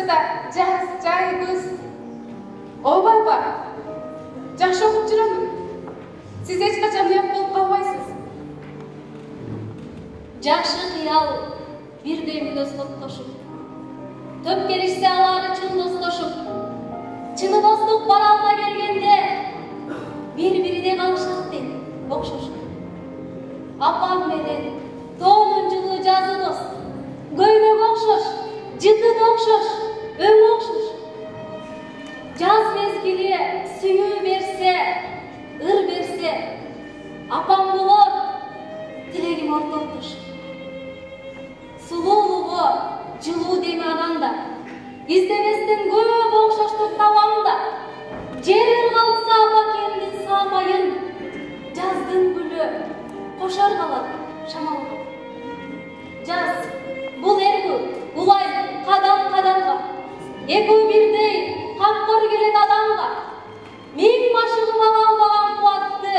да жаз, жай, күз. Ойбай апа, жақсы оқып жүремін. Сіз ешқашан ұят болып қалмайсыз. Жақшы қиял, бір деймін өз топтошып. Төп келішсе алары чын достошып. Чыны достық баралға келгенде, бір-біріне қалышақтен оқшошып. Апам менен тоонун жылы жазы дост. Көймөк оқшош, жытын оқшош, өң оқшош. Жаз мезгили сүйүү берсе, ыр берсе, апам болор, тилегим ортоктош. Сулуулугу, жылуу деме ананда, издебестен көп окшоштук табамда. Жер калса апакемдин саамайын, жаздын гүлү кошар калат шамалга. Жаз, бул эргүү, улай кадам-кадамга, экөө бирдей камкор келет адамга. Миң машыгым ала албаган кубатты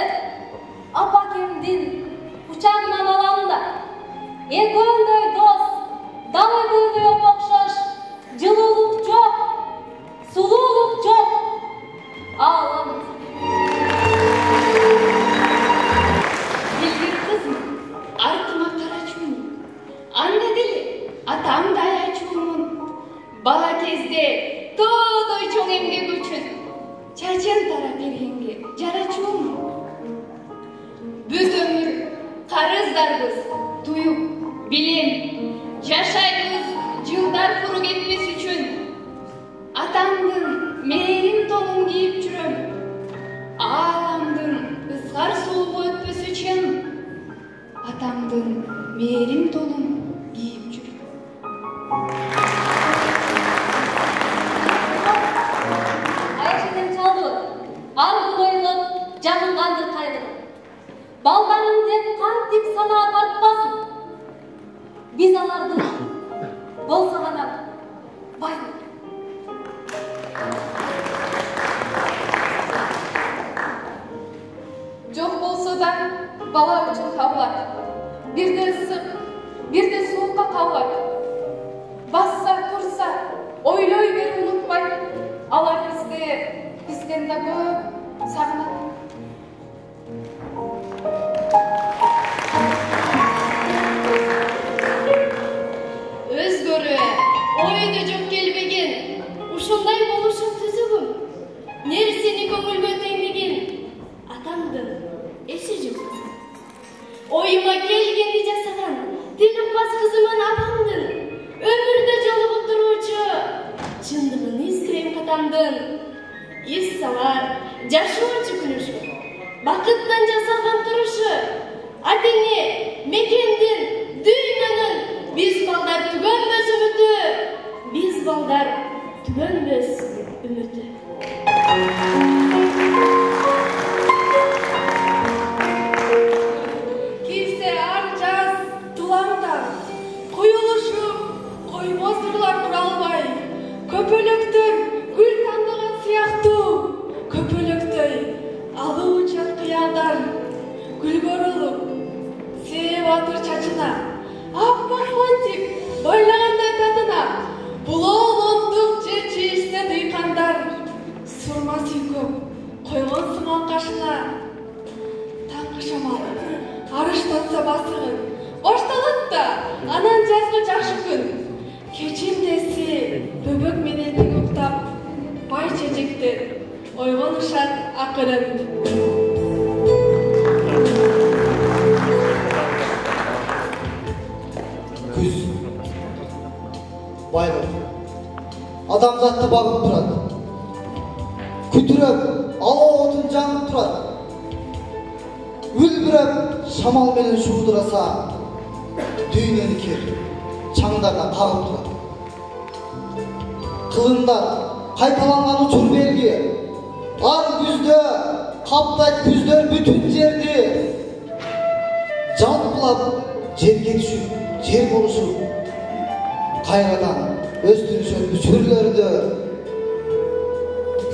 апакемдин кучагынан алам да. Экөөдөй дос, дала көлдөй окшош, жылуулук жок, сулуулук жок. Алам. Билгир кызмын, артыма карачумун. Анда деле атамдай ачуумун. Бала кезде тоодой чоң эмгек үчүн чачын тарап бергенге жарачуумун. Бүт өмүр карыздарбыз, туюп, билем, жашайбыз жылдар куру кетпес үчүн. Атамдын мээрим тонун кийип жүрөм. Ааламдын ызгар суугу өтпөс үчүн. Атамдын мээрим тонун кийип жүрөм. Аяшеден чалды, аргы ойлоп, жаңылганды кайгырып. Балдарым деп кантип санаа тартпасын. Биз аларды болса гана байлык. Жоқ болса да бала үчүн кабылат. Бирде ысык, бирде суукка кабылат. Басса, турса, ойлой бер унутпай. Алар бизден да көп сагынат. Өзгөрө ойдо жок келбеген, ушундай болушун түзүгүм. Нерсени көңүлгө теңдеген атамдын эси жок. Оюма келгенди жасаган тилипбас кызымын апамдын, өмүрдө жолугуп туруучу чындыгын изгирем катамдын. Ис салар жашоочу күнүшү, бакыттан жасалган турушу, атеңе мекендин, дүйнөнүн биз балдар түгөнбөс үмүтү, биз балдар түгөнбөс үмүтү. Кийсе ар жаз туламдан, куюлушуп, коймос ырлар туралбай, көпөлөктөр гүл тандаган сыяктуу, көпөлөктөй алуу учан кыялдар, гүлгөрүлүп, сээ батыр чачына, аппак бантип, ойлагандай татына, булоолондук жер чийишсе дыйкандар, сурма сүйкөп, койгон сыман кашына. Таңкы шамал, арыштатса басыгын, боштолот да, анан жазгы жакшы күн. Кечимдеси бөбөк менен тең уктап, бай чечектер ойгонушат акырын. Күз, байлық, адамзатты бағып тұрады. Күтіріп, алау отын жаңып тұрады. Үлбіріп, шамал менен шуылдыраса, дүйнені кер, чаңдарына қағып тұрады. Қылындар, қайталанған ұчыр белгі, ар күзді, қаптайт күздер бүтін жерді. Жалпылап, жерге түшіп, жер болушу, қайрадан өстірішін бүшірлерді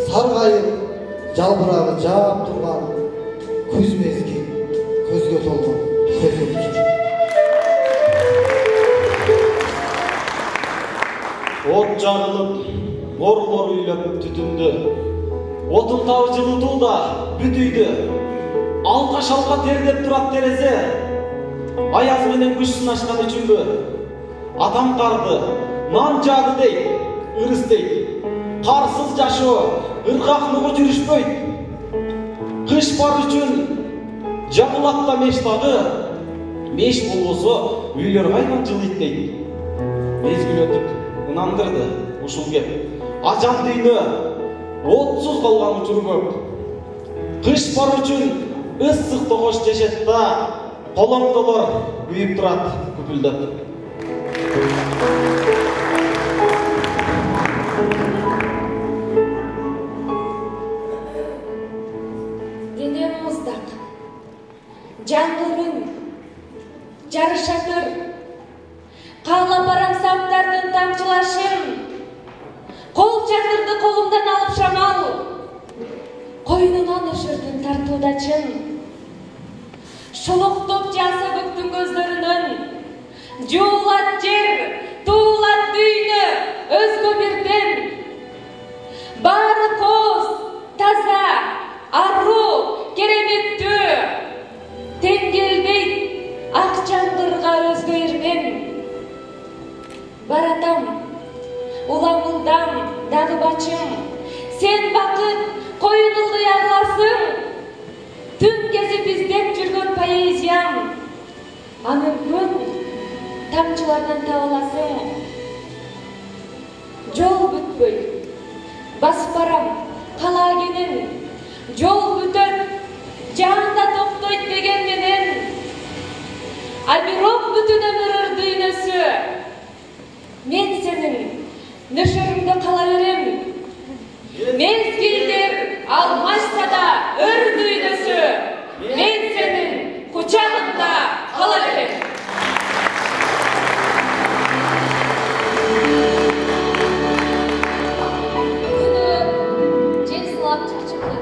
сарғайып, жалбырағы жап тұрған күз мезгіл көзге толған көркем жүр. От От жағылып, борлор үйлеп түтінді. Отын тау жылыту да бүтүйді. Алқа-шалқа тердеп тұрат терезе. Аяз менен күш сынашқан үшін бі. Атам қарды, нан жады дейд, ырыс дейд. Қарсыз жашоо, ырқақлығы жүрішпөйд. Қыш бар үшін жағылатта меш тағы. Меш болғысы үйлер қайдан жылыйт дейд. Мезгіл өтіп, ынандырды ушул кеп. Ажан дүйнө отсыз қалған учур көп. Қыш бар үшін ыстық тоғош жешетта, қолоңдолор күйіп тұрат күпілдеп. Денем мұздақ, жаңғырын, жарышатыр, қала барам саптардың тамшылашын, қол чатырды қолымдан алып шамал, қойнынан ұшырдың тартудачын. Шолоқтоп жасы көктің көздерінің, жуылат жер, туылат дүйні, өзгө бірден. Бары қоз, таза, ару, кереметтүү, тенгелбейт, ақ жаңғырға өзгө ермен. Баратам, уламылдам, дағы бачым, сен бақыт, қойынылды яғыласың. Түн кезі бізден жүрген поэзиям, аны күн тамчылардан табыласың. Жол бүтпөй, басып барам, қала кенен, жол бүтөт, жаңда тоқтойт деген менен. А бирок бүтүн өмүр дүйнөсү, мен сенің нөшөрүңдө кала берем. Мезгилдер алмашса да өр дүйнөсү, мен сенің кучагыңда кала берем. Күнү жел сылап чачырды.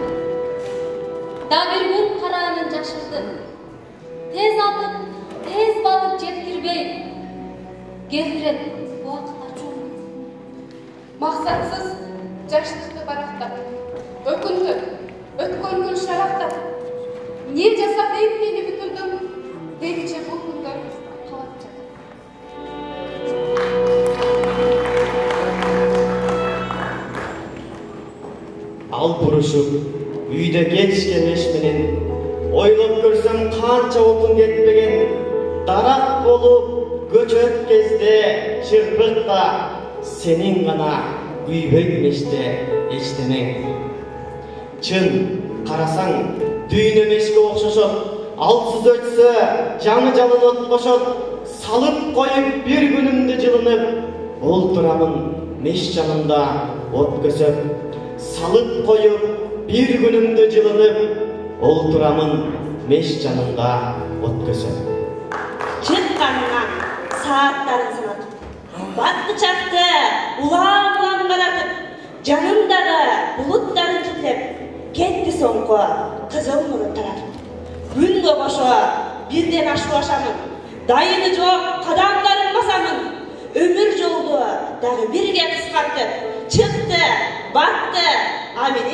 Да бир күн караанын жашырды. Тез атып, тез багып жеткирбей, келтирет убакыт ачуу. Мақсатсыз жаштықты барақтап, өкінді, өткөн күн шарақтап, не жасап мені бүтілдім, дегіче бұл күнді қалап жатыр. Ал бұрышып, үйде кетішкен ешменен, ойлап көрсем қанша отын кетпеген, дарақ болып көчөт кезде шырпықта, сенің ғана күйбегмеште ештенең. Чын, қарасаң, дүйнөмешке оқшашып, алсыз өтсі, жаңы жалынып қошып, салып қойып бір күнімді жылынып, ол тұрамын меш жанында от көсіп. Салып қойып бір күнімді жылынып, ол тұрамын меш жанында от көсіп. Шыққанынан сааттарын санатып, батты чақты улам-улам қаратып, жанымдағы бұлыттарын түтлеп, кетті соңғы қызыл нұрын таратып. Күнгі қошуа бірден ашулашамын, дайыны жоқ қадамдарын басамын. Өмір жолды дағы бірге қысқартып, шықты, батты, а мен